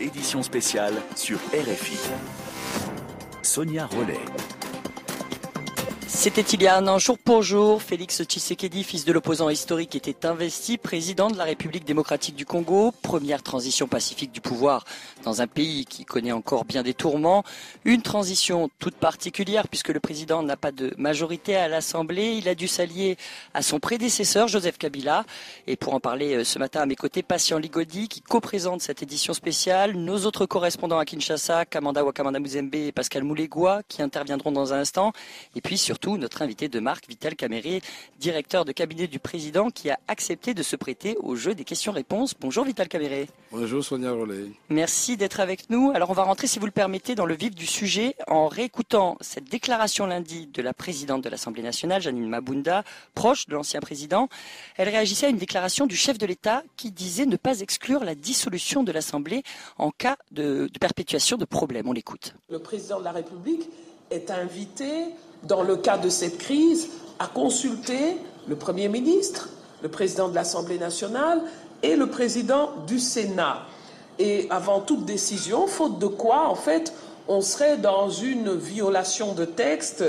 édition spéciale sur RFI. Sonia Rollet. C'était il y a un an, jour pour jour, Félix Tshisekedi, fils de l'opposant historique, était investi président de la République démocratique du Congo. Première transition pacifique du pouvoir dans un pays qui connaît encore bien des tourments. Une transition toute particulière puisque le président n'a pas de majorité à l'Assemblée. Il a dû s'allier à son prédécesseur, Joseph Kabila. Et pour en parler ce matin à mes côtés, Patient Ligodi qui co-présente cette édition spéciale. Nos autres correspondants à Kinshasa, Kamanda Wakamanda Muzembe et Pascal Moulégois qui interviendront dans un instant. Et puis surtout, notre invité de marque, Vital Kamerhe, directeur de cabinet du président, qui a accepté de se prêter au jeu des questions-réponses. Bonjour Vital Kamerhe. Bonjour Sonia Rollet. Merci d'être avec nous. Alors on va rentrer, si vous le permettez, dans le vif du sujet en réécoutant cette déclaration lundi de la présidente de l'Assemblée nationale, Janine Mabunda, proche de l'ancien président. Elle réagissait à une déclaration du chef de l'État qui disait ne pas exclure la dissolution de l'Assemblée en cas de perpétuation de problèmes. On l'écoute. Le président de la République est invité, dans le cas de cette crise, à consulter le Premier ministre, le président de l'Assemblée nationale et le président du Sénat. Et avant toute décision, faute de quoi, en fait, on serait dans une violation de texte.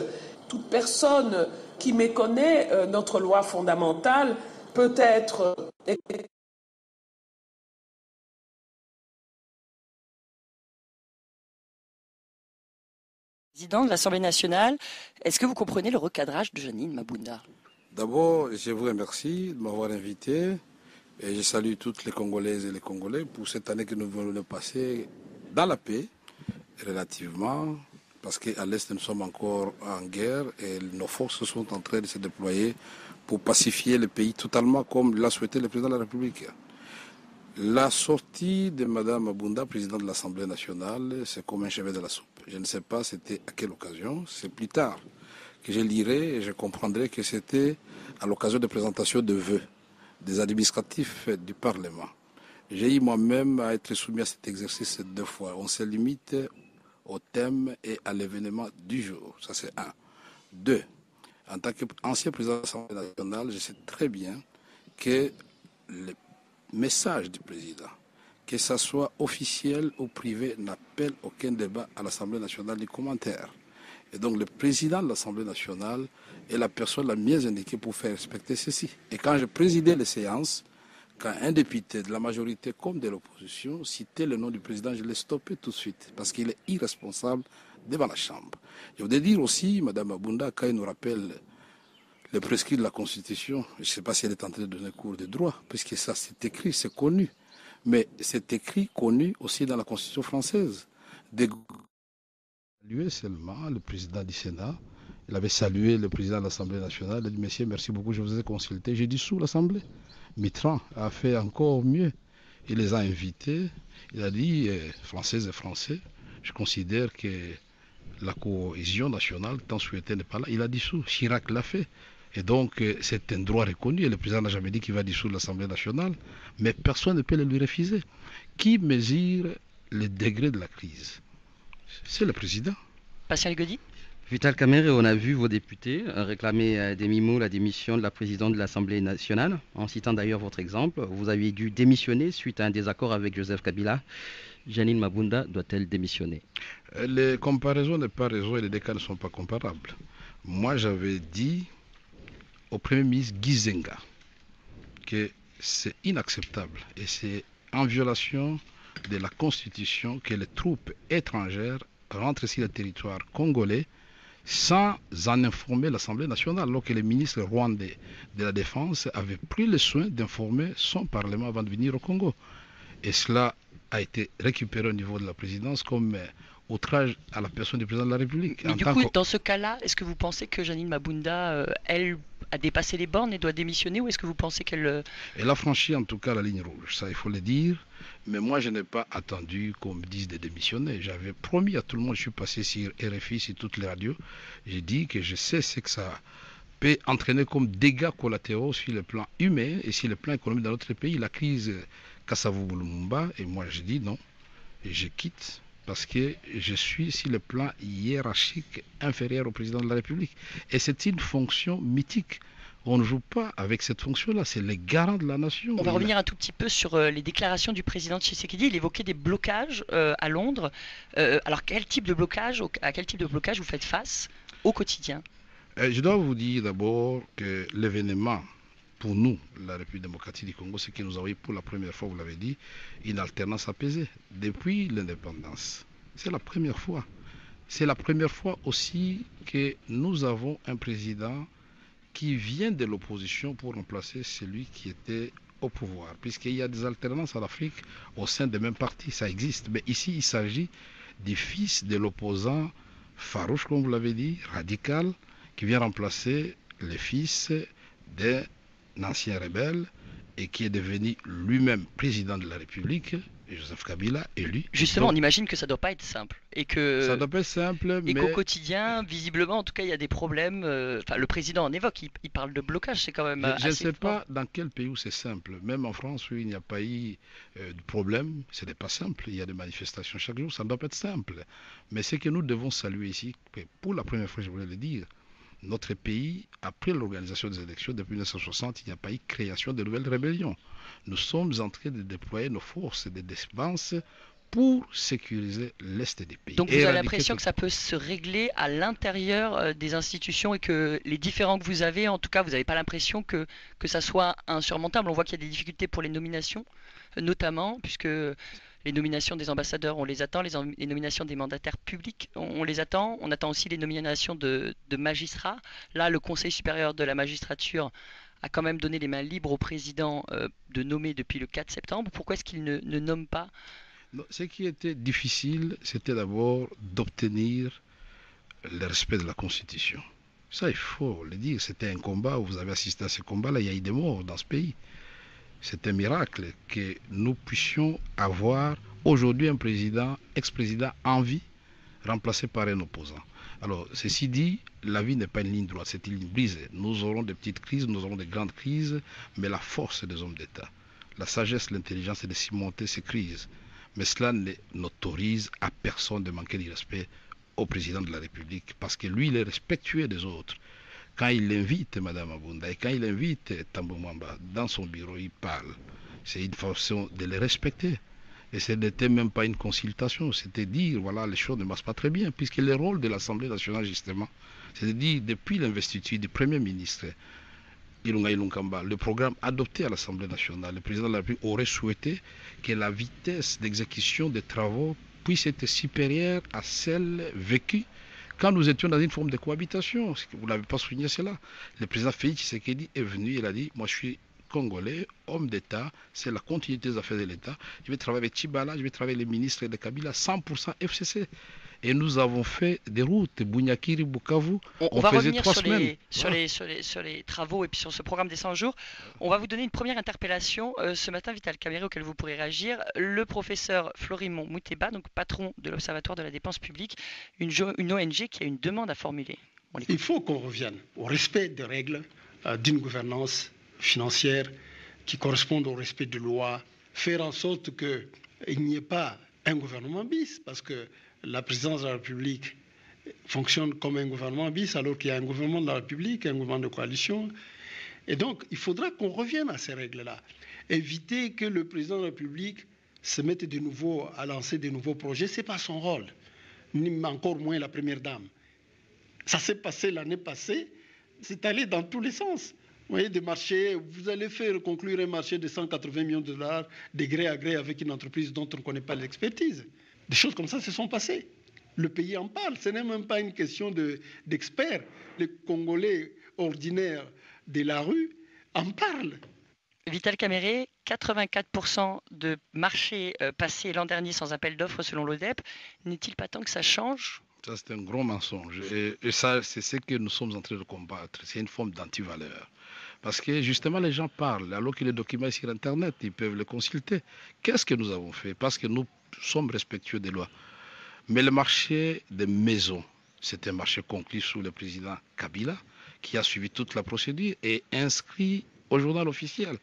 Toute personne qui méconnaît notre loi fondamentale peut être... Président de l'Assemblée nationale, est-ce que vous comprenez le recadrage de Janine Mabunda? D'abord, je vous remercie de m'avoir invité et je salue toutes les Congolaises et les Congolais pour cette année que nous venons de passer dans la paix, relativement, parce qu'à l'Est, nous sommes encore en guerre et nos forces sont en train de se déployer pour pacifier le pays totalement comme l'a souhaité le président de la République. La sortie de Mme Mabunda, présidente de l'Assemblée nationale, c'est comme un cheveu de la soupe. Je ne sais pas c'était à quelle occasion, c'est plus tard que je lirai et je comprendrai que c'était à l'occasion de présentation de vœux des administratifs du Parlement. J'ai eu moi-même à être soumis à cet exercice 2 fois. On se limite au thème et à l'événement du jour. Ça c'est 1. 2. En tant qu'ancien président de l'Assemblée nationale, je sais très bien que le message du président, que ce soit officiel ou privé, n'appelle aucun débat à l'Assemblée nationale ni commentaire. Et donc le président de l'Assemblée nationale est la personne la mieux indiquée pour faire respecter ceci. Et quand je présidais les séances, quand un député de la majorité comme de l'opposition citait le nom du président, je l'ai stoppé tout de suite parce qu'il est irresponsable devant la Chambre. Je voudrais dire aussi, Mme Mabunda, quand il nous rappelle le prescrit de la Constitution, je ne sais pas si elle est en train de donner cours de droit, puisque ça c'est écrit, c'est connu. Mais c'est écrit, connu aussi dans la Constitution française. Saluer seulement le président du Sénat, il avait salué le président de l'Assemblée nationale, il a dit, monsieur, merci beaucoup, je vous ai consulté, j'ai dissous l'Assemblée. Mitterrand a fait encore mieux. Il les a invités, il a dit, Françaises et Français, je considère que la cohésion nationale, tant souhaitée, n'est pas là. Il a dissous, Chirac l'a fait. Et donc, c'est un droit reconnu. Et le président n'a jamais dit qu'il va dissoudre l'Assemblée nationale. Mais personne ne peut le lui refuser. Qui mesure le degré de la crise? C'est le président. Patient Ligodi. Vital Kamerhe, on a vu vos députés réclamer des mimo la démission de la présidente de l'Assemblée nationale. En citant d'ailleurs votre exemple, vous aviez dû démissionner suite à un désaccord avec Joseph Kabila. Janine Mabunda doit-elle démissionner? Les comparaisons n'est pas raison et les deux cas ne sont pas comparables. Moi, j'avais dit au Premier ministre Gizenga que c'est inacceptable et c'est en violation de la Constitution que les troupes étrangères rentrent sur le territoire congolais sans en informer l'Assemblée nationale, alors que le ministre rwandais de la Défense avait pris le soin d'informer son Parlement avant de venir au Congo. Et cela a été récupéré au niveau de la présidence comme outrage à la personne du président de la République. Mais du coup, dans ce cas-là, est-ce que vous pensez que Janine Mabunda, elle, a dépassé les bornes et doit démissionner, ou est-ce que vous pensez qu'elle... Elle a franchi en tout cas la ligne rouge, ça il faut le dire. Mais moi je n'ai pas attendu qu'on me dise de démissionner. J'avais promis à tout le monde, je suis passé sur RFI, sur toutes les radios. J'ai dit que je sais ce que ça peut entraîner comme dégâts collatéraux sur le plan humain et sur le plan économique dans notre pays. La crise Kasavubu-Lumumba, et moi je dis non, et je quitte. Parce que je suis sur le plan hiérarchique inférieur au président de la République. Et c'est une fonction mythique. On ne joue pas avec cette fonction-là, c'est les garants de la nation. On va revenir un tout petit peu sur les déclarations du président Tshisekedi. Il évoquait des blocages à Londres. Alors à quel type de blocage vous faites face au quotidien? Je dois vous dire d'abord que l'événement, pour nous, la République démocratique du Congo, c'est que nous avons eu pour la première fois, vous l'avez dit, une alternance apaisée depuis l'indépendance. C'est la première fois. C'est la première fois aussi que nous avons un président qui vient de l'opposition pour remplacer celui qui était au pouvoir. Puisqu'il y a des alternances en Afrique au sein des mêmes partis, ça existe. Mais ici, il s'agit du fils de l'opposant farouche, comme vous l'avez dit, radical, qui vient remplacer le fils d'un ancien rebelle et qui est devenu lui-même président de la République, Joseph Kabila, élu. Justement, Donc, on imagine que ça ne doit pas être simple. Et que... ça doit pas être simple, Et mais qu'au quotidien, visiblement, en tout cas, il y a des problèmes. Enfin, le président en évoque, il parle de blocage, c'est quand même je ne assez sais fort. pas dans quel pays où c'est simple. Même en France, où il n'y a pas eu de problème, ce n'est pas simple. Il y a des manifestations chaque jour, ça ne doit pas être simple. Mais ce que nous devons saluer ici, pour la première fois, je voulais le dire, notre pays, après l'organisation des élections depuis 1960, il n'y a pas eu création de nouvelles rébellions. Nous sommes en train de déployer nos forces de défense pour sécuriser l'Est du pays. Donc Et vous avez éradiquer l'impression tout- que ça peut se régler à l'intérieur des institutions et que les différends que vous avez, en tout cas, vous n'avez pas l'impression que ça soit insurmontable. On voit qu'il y a des difficultés pour les nominations, notamment, puisque les nominations des ambassadeurs, on les attend, les nominations des mandataires publics, on les attend. On attend aussi les nominations de magistrats. Là, le Conseil supérieur de la magistrature a quand même donné les mains libres au président de nommer depuis le 4 septembre. Pourquoi est-ce qu'il ne nomme pas? Non, ce qui était difficile, c'était d'abord d'obtenir le respect de la Constitution. Ça, il faut le dire, c'était un combat, vous avez assisté à ce combat-là, il y a eu des morts dans ce pays. C'est un miracle que nous puissions avoir aujourd'hui un président, ex-président en vie, remplacé par un opposant. Alors, ceci dit, la vie n'est pas une ligne droite, c'est une ligne brisée. Nous aurons des petites crises, nous aurons des grandes crises, mais la force des hommes d'État, la sagesse, l'intelligence, c'est de surmonter ces crises. Mais cela n'autorise à personne de manquer de respect au président de la République, parce que lui, il est respectueux des autres. Quand il invite Mme Abunda et quand il invite Tambo Mwamba dans son bureau, il parle. C'est une façon de les respecter. Et ce n'était même pas une consultation, c'était dire, voilà, les choses ne marchent pas très bien, puisque le rôle de l'Assemblée nationale, justement, c'est de dire, depuis l'investiture du Premier ministre, Ilunga Ilunkamba, le programme adopté à l'Assemblée nationale, le président de la République aurait souhaité que la vitesse d'exécution des travaux puisse être supérieure à celle vécue quand nous étions dans une forme de cohabitation. Vous n'avez pas souligné cela. Le président Félix Tshisekedi est venu, il a dit, moi je suis congolais, homme d'État, c'est la continuité des affaires de l'État. Je vais travailler avec Tchibala, je vais travailler avec les ministres de Kabila, 100% FCC. Et nous avons fait des routes, Bunyakiri, Bukavu. On va faisait revenir 3 sur semaines. sur les travaux et puis sur ce programme des 100 jours. On va vous donner une première interpellation ce matin, Vital Kamerhe, auquel vous pourrez réagir. Le professeur Florimond Mouteba, donc patron de l'Observatoire de la dépense publique, une ONG qui a une demande à formuler. Il faut qu'on revienne au respect des règles d'une gouvernance financière qui corresponde au respect de loi, faire en sorte qu'il n'y ait pas un gouvernement bis, parce que la présidence de la République fonctionne comme un gouvernement bis, alors qu'il y a un gouvernement de la République, un gouvernement de coalition. Et donc, il faudra qu'on revienne à ces règles-là. Éviter que le président de la République se mette de nouveau à lancer de nouveaux projets, ce n'est pas son rôle, ni encore moins la première dame. Ça s'est passé l'année passée, c'est allé dans tous les sens. Vous voyez, des marchés, vous allez faire conclure un marché de 180 millions de dollars de gré à gré avec une entreprise dont on ne connaît pas l'expertise. Des choses comme ça se sont passées. Le pays en parle, ce n'est même pas une question d'experts. Les Congolais ordinaires de la rue en parlent. Vital Kamerhe, 84% de marchés passés l'an dernier sans appel d'offres selon l'ODEP. N'est-il pas temps que ça change ? Ça, c'est un gros mensonge. Et ça, c'est ce que nous sommes en train de combattre. C'est une forme d'antivaleur. Parce que justement, les gens parlent, alors que les documents sur Internet, ils peuvent les consulter. Qu'est-ce que nous avons fait? Parce que nous sommes respectueux des lois. Mais le marché des maisons, c'est un marché conclu sous le président Kabila, qui a suivi toute la procédure et inscrit au journal officiel.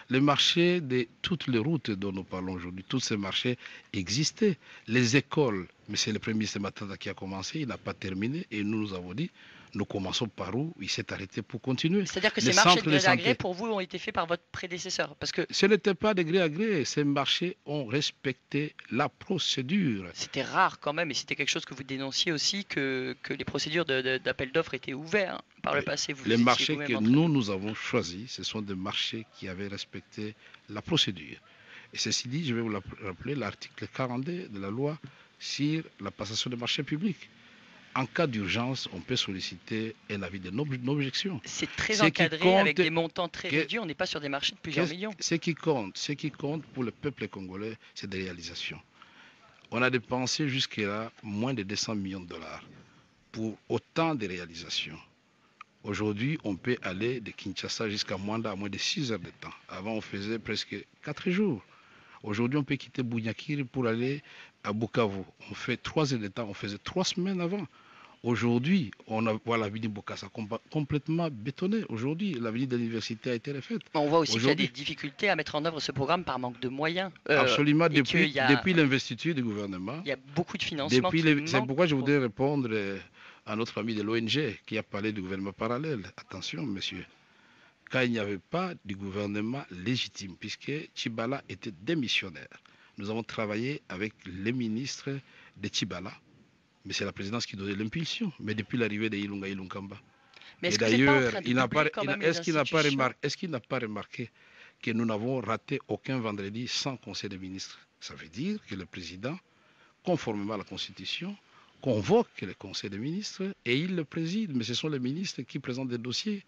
Le marché de toutes les routes dont nous parlons aujourd'hui, tous ces marchés existaient. Les écoles, mais c'est le premier ministre Matata qui a commencé, il n'a pas terminé, et nous avons dit, Nous commençons par où il s'est arrêté pour continuer. C'est-à-dire que Les ces marchés centres de gré à gré, santé. pour vous, ont été faits par votre prédécesseur? Parce que Ce n'était pas de gré à gré. Ces marchés ont respecté la procédure. c'était rare quand même, et c'était quelque chose que vous dénonciez aussi, que les procédures d'appel d'offres étaient ouvertes par le passé. Les marchés que nous avons choisis, ce sont des marchés qui avaient respecté la procédure. Et ceci dit, je vais vous rappeler l'article 42 de la loi sur la passation des marchés publics. En cas d'urgence, on peut solliciter un avis de non-objection. C'est très encadré avec des montants très réduits. On n'est pas sur des marchés de plusieurs millions. Ce qui compte pour le peuple congolais, c'est des réalisations. On a dépensé jusque-là moins de 200 millions de dollars pour autant de réalisations. Aujourd'hui, on peut aller de Kinshasa jusqu'à Mwanda à moins de 6 heures de temps. Avant, on faisait presque 4 jours. Aujourd'hui, on peut quitter Bounyakiri pour aller à Bukavu. On fait 3 heures de temps, on faisait 3 semaines avant. Aujourd'hui, on voit l'avenue Bokassa complètement bétonnée. Aujourd'hui, l'avenue de l'université a été refaite. On voit aussi qu'il y a des difficultés à mettre en œuvre ce programme par manque de moyens. Absolument, depuis l'investiture du gouvernement. Il y a beaucoup de financements. C'est pourquoi je voudrais répondre à notre ami de l'ONG qui a parlé du gouvernement parallèle. Attention, monsieur. Quand il n'y avait pas de gouvernement légitime, puisque Tchibala était démissionnaire. Nous avons travaillé avec les ministres de Tchibala, mais c'est la présidence qui donnait l'impulsion. Mais depuis l'arrivée de Ilunga Ilunkamba. Mais et d'ailleurs, est-ce qu'il n'a pas remarqué que nous n'avons raté aucun vendredi sans conseil des ministres? Ça veut dire que le président, conformément à la Constitution, convoque le conseil des ministres et il le préside. Mais ce sont les ministres qui présentent des dossiers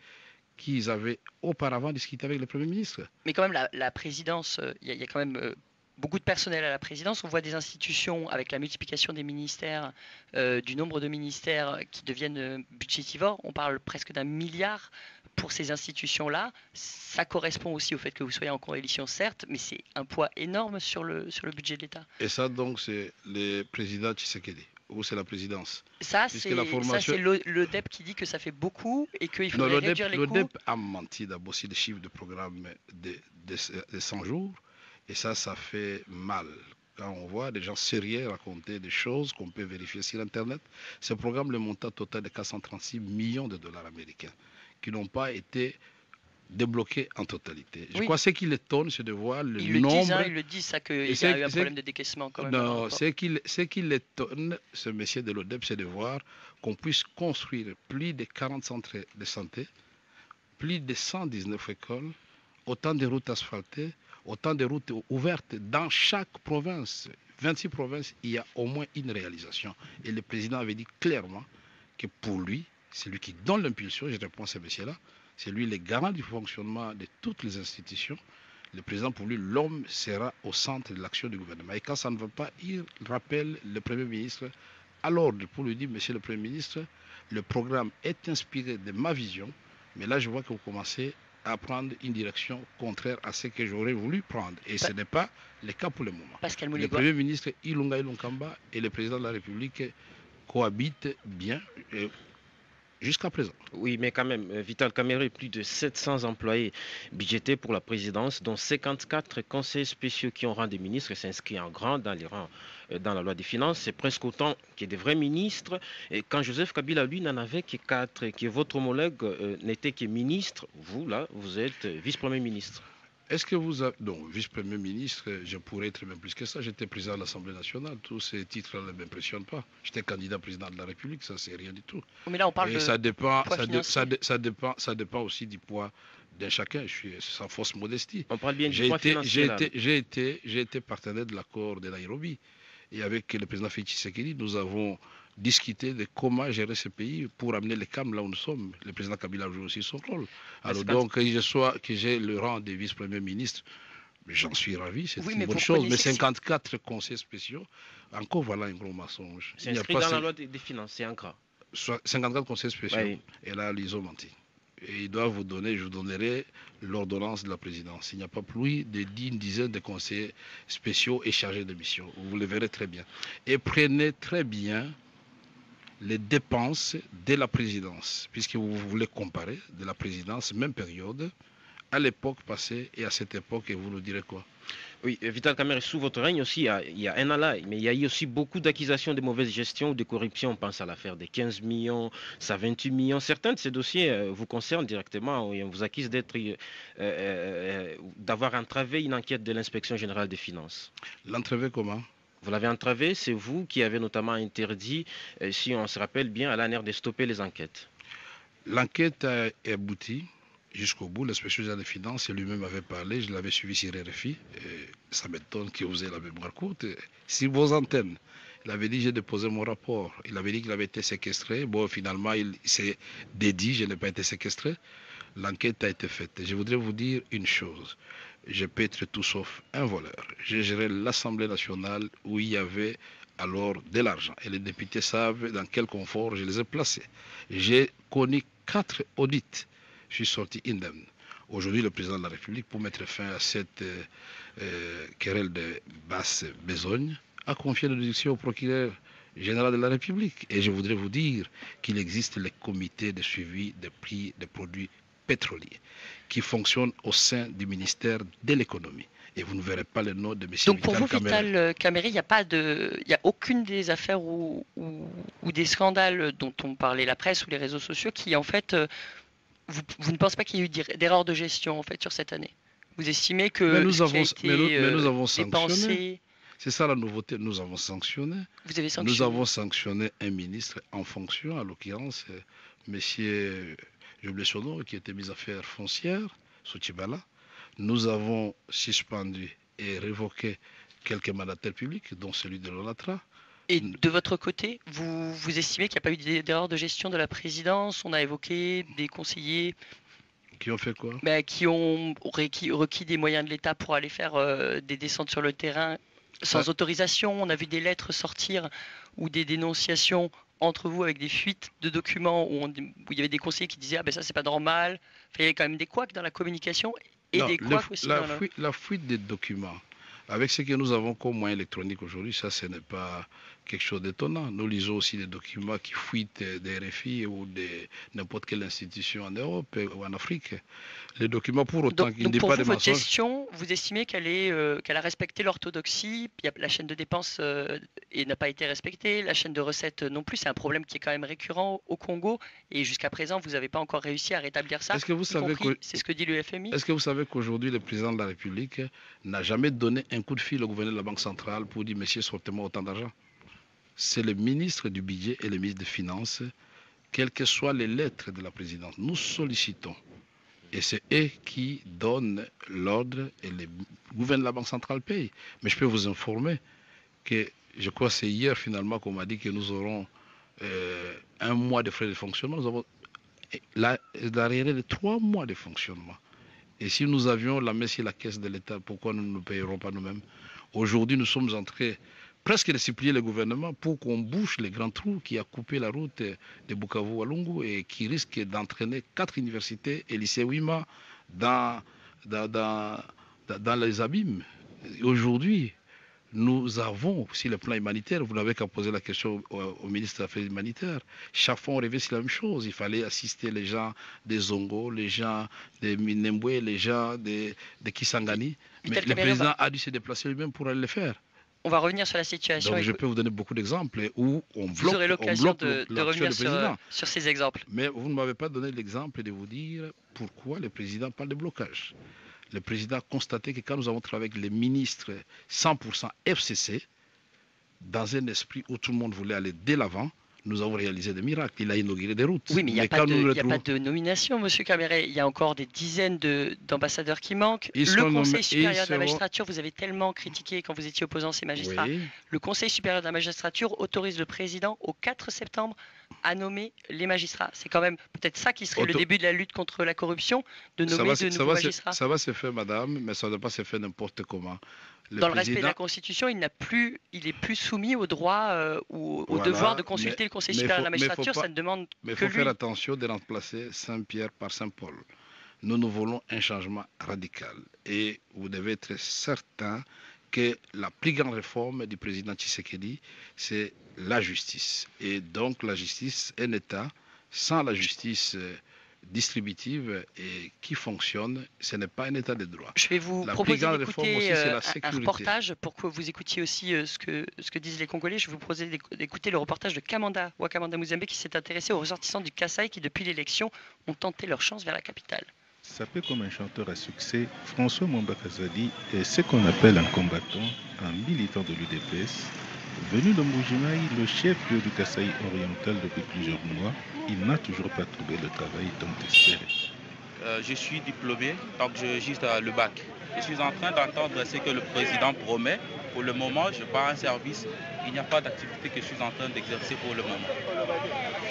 qu'ils avaient auparavant discuté avec le Premier ministre. Mais quand même, la présidence, il y a quand même beaucoup de personnel à la présidence. On voit des institutions avec la multiplication des ministères, du nombre de ministères qui deviennent budgétivores. On parle presque d'1 milliard pour ces institutions-là. Ça correspond aussi au fait que vous soyez en coalition, certes, mais c'est un poids énorme sur le budget de l'État. Et ça, donc, c'est le président Tshisekedi, ou c'est la présidence? Ça, c'est l'ODEP qui dit que ça fait beaucoup et qu'il faudrait réduire les coûts. L'ODEP a menti d'abord sur les chiffres de programme de 100 jours. Et ça fait mal. Quand on voit des gens sérieux raconter des choses qu'on peut vérifier sur Internet, ce programme, le montant total de 436 millions de dollars américains, qui n'ont pas été débloqués en totalité. Je crois que ce qui l'étonne, c'est de voir le nombre... Ils le disent, ça, qu'il y a eu un problème de décaissement quand même. Non, ce qui l'étonne, ce monsieur de l'ODEP, c'est de voir qu'on puisse construire plus de 40 centres de santé, plus de 119 écoles, autant de routes asphaltées, autant de routes ouvertes dans chaque province. 26 provinces, il y a au moins une réalisation. Et le président avait dit clairement que pour lui, c'est lui qui donne l'impulsion, je réponds à ce monsieur-là, c'est lui le garant du fonctionnement de toutes les institutions. Le président, pour lui, l'homme sera au centre de l'action du gouvernement. Et quand ça ne va pas, il rappelle le Premier ministre à l'ordre pour lui dire, monsieur le Premier ministre, le programme est inspiré de ma vision, mais là je vois que vous commencez à prendre une direction contraire à ce que j'aurais voulu prendre. Et ce n'est pas le cas pour le moment. Le Premier ministre Ilunga Ilunkamba et le président de la République cohabitent bien jusqu'à présent. Oui, mais quand même, Vital Kamerhe, plus de 700 employés budgétés pour la présidence, dont 54 conseils spéciaux qui ont rang de ministres, s'inscrit en grand dans les rangs dans la loi des finances. C'est presque autant que des vrais ministres. Et quand Joseph Kabila, lui, n'en avait que 4, que votre homologue n'était que ministre, vous, là, vous êtes vice-premier ministre. Est-ce que vous avez... Non, vice-premier ministre, je pourrais être même plus que ça. J'étais président de l'Assemblée nationale. Tous ces titres-là ne m'impressionnent pas. J'étais candidat président de la République, ça, c'est rien du tout. Mais là, on parle ça dépend aussi du poids d'un chacun. Je suis sans fausse modestie. On parle bien du poids financier. J'ai été partenaire de l'accord de Nairobi. Et avec le président Félix Tshisekedi, nous avons discuté de comment gérer ce pays pour amener les CAM là où nous sommes. Le président Kabila joue aussi son rôle. Alors donc, que j'ai le rang de vice-premier ministre, j'en suis ravi, c'est une bonne chose. Mais 54 conseils spéciaux, encore voilà un gros mensonge. C'est inscrit dans la loi des finances, c'est encore. 54 conseils spéciaux, et là, ils ont menti. Et ils doivent vous donner, je vous donnerai l'ordonnance de la présidence. Il n'y a pas plus de 10 dizaines de conseillers spéciaux et chargés de mission. Vous le verrez très bien. Et prenez très bien les dépenses de la présidence, puisque vous voulez comparer de la présidence, même période, à l'époque passée et à cette époque, et vous nous direz quoi? Oui, Vital Kamerhe, sous votre règne aussi, il y a un an là, mais il y a eu aussi beaucoup d'accusations de mauvaise gestion ou de corruption. On pense à l'affaire des 15 millions, ça 28 millions. Certains de ces dossiers vous concernent directement et on vous accuse d'avoir entravé une enquête de l'inspection générale des finances. L'entravé comment? Vous l'avez entravé, c'est vous qui avez notamment interdit, si on se rappelle bien, à l'ANR de stopper les enquêtes. L'enquête a abouti jusqu'au bout. L'inspection générale des finances, lui-même avait parlé, je l'avais suivi sur RFI. Ça m'étonne que vous ayez la mémoire courte. Sur vos antennes, il avait dit j'ai déposé mon rapport. Il avait dit qu'il avait été séquestré. Bon, finalement, il s'est dédié, je n'ai pas été séquestré. L'enquête a été faite. Je voudrais vous dire une chose. Je peux être tout sauf un voleur. J'ai géré l'Assemblée nationale où il y avait alors de l'argent. Et les députés savent dans quel confort je les ai placés. J'ai connu 4 audits. Je suis sorti indemne. Aujourd'hui, le président de la République, pour mettre fin à cette querelle de basse besogne, a confié la décision au procureur général de la République. Et je voudrais vous dire qu'il existe les comités de suivi des prix des produits pétroliers qui fonctionnent au sein du ministère de l'économie. Et vous ne verrez pas le nom de M. Donc pour vous, Vital Kamerhe, il n'y a aucune des affaires ou des scandales dont on parlait la presse ou les réseaux sociaux qui en fait, vous ne pensez pas qu'il y a eu d'erreurs de gestion en fait sur cette année? Vous estimez que nous avons sanctionné. C'est ça la nouveauté, nous avons sanctionné. Vous avez sanctionné. Nous avons sanctionné un ministre en fonction, en l'occurrence, monsieur, j'ai oublié son nom, qui était mis à affaires foncières, Soutibala. Nous avons suspendu et révoqué quelques mandataires publics, dont celui de l'ONATRA. Et de votre côté, vous estimez qu'il n'y a pas eu d'erreur de gestion de la présidence? On a évoqué des conseillers qui ont fait quoi? Qui ont requis des moyens de l'État pour aller faire des descentes sur le terrain sans autorisation. On a vu des lettres sortir ou des dénonciations entre vous avec des fuites de documents où il y avait des conseillers qui disaient « Ah ben ça c'est pas normal ». Il y avait quand même des couacs dans la communication et des couacs aussi la fuite des documents. Avec ce que nous avons comme moyen électronique aujourd'hui, ça ce n'est pas quelque chose d'étonnant. Nous lisons aussi des documents qui fuitent des RFI ou de n'importe quelle institution en Europe ou en Afrique. Les documents, pour autant qu'ils ne disent pas de mensonges. Votre gestion, vous estimez qu'elle a respecté l'orthodoxie? La chaîne de dépenses n'a pas été respectée, la chaîne de recettes non plus. C'est un problème qui est quand même récurrent au Congo. Et jusqu'à présent, vous n'avez pas encore réussi à rétablir ça. Est-ce que vous savez c'est ce que dit le FMI. Est-ce que vous savez qu'aujourd'hui, le président de la République n'a jamais donné un coup de fil au gouverneur de la Banque centrale pour dire « Monsieur, sortez-moi autant d'argent ». C'est le ministre du Budget et le ministre des Finances, quelles que soient les lettres de la présidence. Nous sollicitons. Et c'est eux qui donnent l'ordre et les gouverneurs de la Banque centrale payent. Mais je peux vous informer que, je crois que c'est hier finalement qu'on m'a dit que nous aurons un mois de frais de fonctionnement. Nous avons l'arriéré de 3 mois de fonctionnement. Et si nous avions la messe et la caisse de l'État, pourquoi nous ne nous payerons pas nous-mêmes? Aujourd'hui, nous sommes en train presque de supplier le gouvernement pour qu'on bouche les grands trous qui a coupé la route de Bukavu à Lungu et qui risque d'entraîner 4 universités et lycées Wima dans les abîmes. Aujourd'hui, nous avons, sur le plan humanitaire, vous n'avez qu'à poser la question au ministre des Affaires humanitaires. Chaque fois, on rêvait sur la même chose. Il fallait assister les gens des Zongo, les gens de Minembwe, les gens de Kisangani. Mais le président a dû se déplacer lui-même pour aller le faire. On va revenir sur la situation. Donc je peux vous donner beaucoup d'exemples où on bloque. Vous aurez l'occasion de revenir sur ces exemples. Mais vous ne m'avez pas donné l'exemple de vous dire pourquoi le président parle de blocage. Le président a constaté que quand nous avons travaillé avec les ministres 100% FCC, dans un esprit où tout le monde voulait aller dès l'avant, nous avons réalisé des miracles. Il a inauguré des routes. Oui, mais il n'y a pas de nomination, M. Kamerhe. Il y a encore des dizaines d'ambassadeurs qui manquent. Le Conseil supérieur de la magistrature, vous avez tellement critiqué quand vous étiez opposant ces magistrats. Oui. Le Conseil supérieur de la magistrature autorise le président au 4 septembre à nommer les magistrats. C'est quand même peut-être ça qui serait le début de la lutte contre la corruption, de nommer de nouveaux magistrats. Ça va se faire, madame, mais ça ne doit pas se faire n'importe comment. Dans le respect de la Constitution, il est plus soumis au droit ou au devoir de consulter le Conseil supérieur de la magistrature. Ça ne demande que lui. Mais il faut faire attention de remplacer Saint-Pierre par Saint-Paul. Nous voulons un changement radical. Et vous devez être certain que la plus grande réforme du président Tshisekedi, c'est la justice. Et donc la justice, un État, sans la justice distributive et qui fonctionne. Ce n'est pas un état de droit. Je vais vous La proposer plus grande réforme aussi, d'écouter c'est la un sécurité. reportage pour que vous écoutiez aussi ce que disent les Congolais. Je vais vous proposer d'écouter le reportage de Wakamanda Muzembe qui s'est intéressé aux ressortissants du Kasaï qui, depuis l'élection, ont tenté leur chance vers la capitale. Sapé comme un chanteur à succès, François Mwamba Kazadi est ce qu'on appelle un combattant, un militant de l'UDPS. Venu de Mbujimaï, le chef-lieu du Kasaï oriental depuis plusieurs mois, il n'a toujours pas trouvé le travail tant espéré. Je suis diplômé, donc j'ai juste le bac. Je suis en train d'entendre ce que le président promet. Pour le moment, je pars en service. Il n'y a pas d'activité que je suis en train d'exercer pour le moment.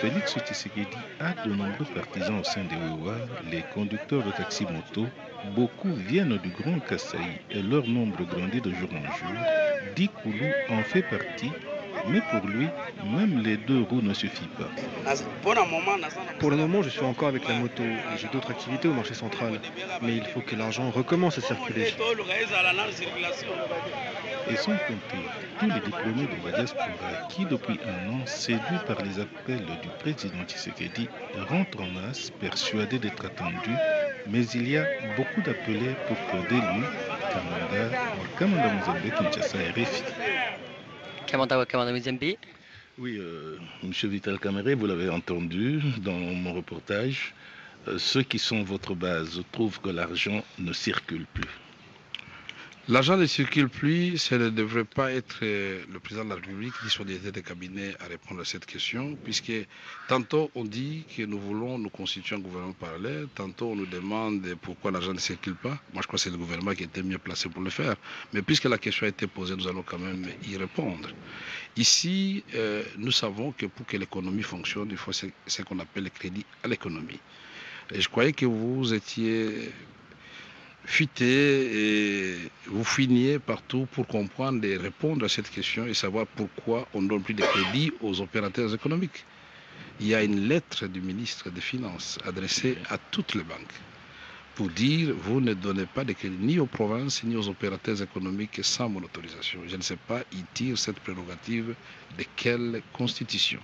Félix Tshisekedi a de nombreux partisans au sein des Wewa, les conducteurs de taxi-moto. Beaucoup viennent du Grand Kasaï et leur nombre grandit de jour en jour. Dikoulou en fait partie, mais pour lui, même les 2 roues ne suffisent pas. Pour le moment, je suis encore avec la moto et j'ai d'autres activités au marché central. Mais il faut que l'argent recommence à circuler. Et sans compter tous les diplômés de la diaspora qui, depuis un an, séduits par les appels du président Tshisekedi, rentrent en masse, persuadés d'être attendus. Mais il y a beaucoup d'appelés pour que d'élu, Wakamanda Muzembe, Kinshasa et RFI. Wakamanda Muzembe. Oui, M. Vital Kamerhe, vous l'avez entendu dans mon reportage. Ceux qui sont votre base trouvent que l'argent ne circule plus. L'argent ne circule plus, ce ne devrait pas être le président de la République ni son directeur de cabinet à répondre à cette question, puisque tantôt on dit que nous voulons nous constituer un gouvernement parallèle, tantôt on nous demande pourquoi l'argent ne circule pas. Moi je crois que c'est le gouvernement qui était mieux placé pour le faire. Mais puisque la question a été posée, nous allons quand même y répondre. Ici, nous savons que pour que l'économie fonctionne, il faut ce qu'on appelle le crédit à l'économie. Et je croyais que vous étiez fuité et vous finiez partout pour comprendre et répondre à cette question et savoir pourquoi on ne donne plus de crédit aux opérateurs économiques. Il y a une lettre du ministre des Finances adressée à toutes les banques pour dire vous ne donnez pas de crédit ni aux provinces ni aux opérateurs économiques sans mon autorisation. Je ne sais pas, ils tirent cette prérogative de quelle constitution?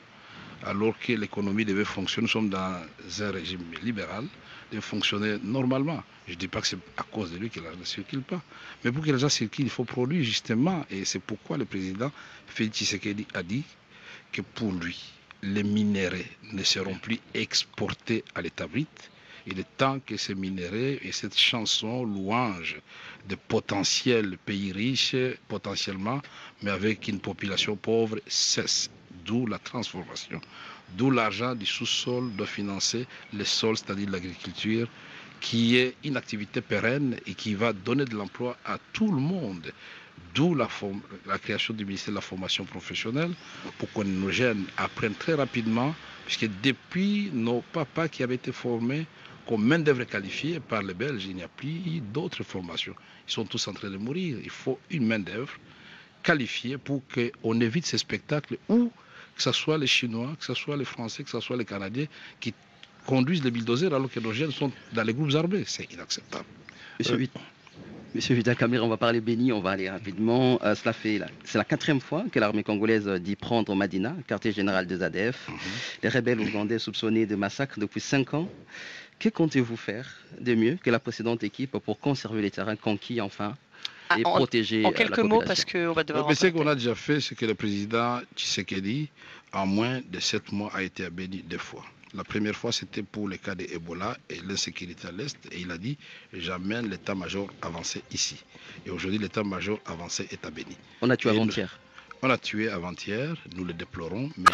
Alors que l'économie devait fonctionner, nous sommes dans un régime libéral, devait fonctionner normalement. Je ne dis pas que c'est à cause de lui que l'argent ne circule pas. Mais pour que l'argent circule, il faut produire justement. Et c'est pourquoi le président Félix Tshisekedi a dit que pour lui, les minéraux ne seront plus exportés à l'État brut. Il est temps que ces minéraux et cette chanson louange de potentiels pays riches, potentiellement, mais avec une population pauvre, cesse. D'où la transformation. D'où l'argent du sous-sol doit financer le sol, c'est-à-dire l'agriculture, qui est une activité pérenne et qui va donner de l'emploi à tout le monde. D'où la création du ministère de la formation professionnelle, pour que nos jeunes apprennent très rapidement, puisque depuis nos papas qui avaient été formés comme main-d'œuvre qualifiée par les Belges, il n'y a plus d'autres formations. Ils sont tous en train de mourir. Il faut une main-d'œuvre qualifiée pour qu'on évite ces spectacles où que ce soit les Chinois, que ce soit les Français, que ce soit les Canadiens qui conduisent les bulldozers alors que nos jeunes sont dans les groupes armés. C'est inacceptable. Monsieur Vital Kamerhe, on va parler Béni, on va aller rapidement. C'est la 4e fois que l'armée congolaise dit prendre Madina, quartier général des ADF. Les rebelles ougandais soupçonnés de massacres depuis 5 ans. Que comptez-vous faire de mieux que la précédente équipe pour conserver les terrains conquis enfin et protéger en quelques mots, parce qu'on va devoir... Mais ce qu'on a déjà fait, c'est que le président Tshisekedi, en moins de 7 mois, a été à Béni 2 fois. La première fois, c'était pour le cas de Ebola et l'insécurité à l'Est. Et il a dit, j'amène l'état-major avancé ici. Et aujourd'hui, l'état-major avancé est à Béni. On a tué avant-hier. On a tué avant-hier, nous le déplorons, mais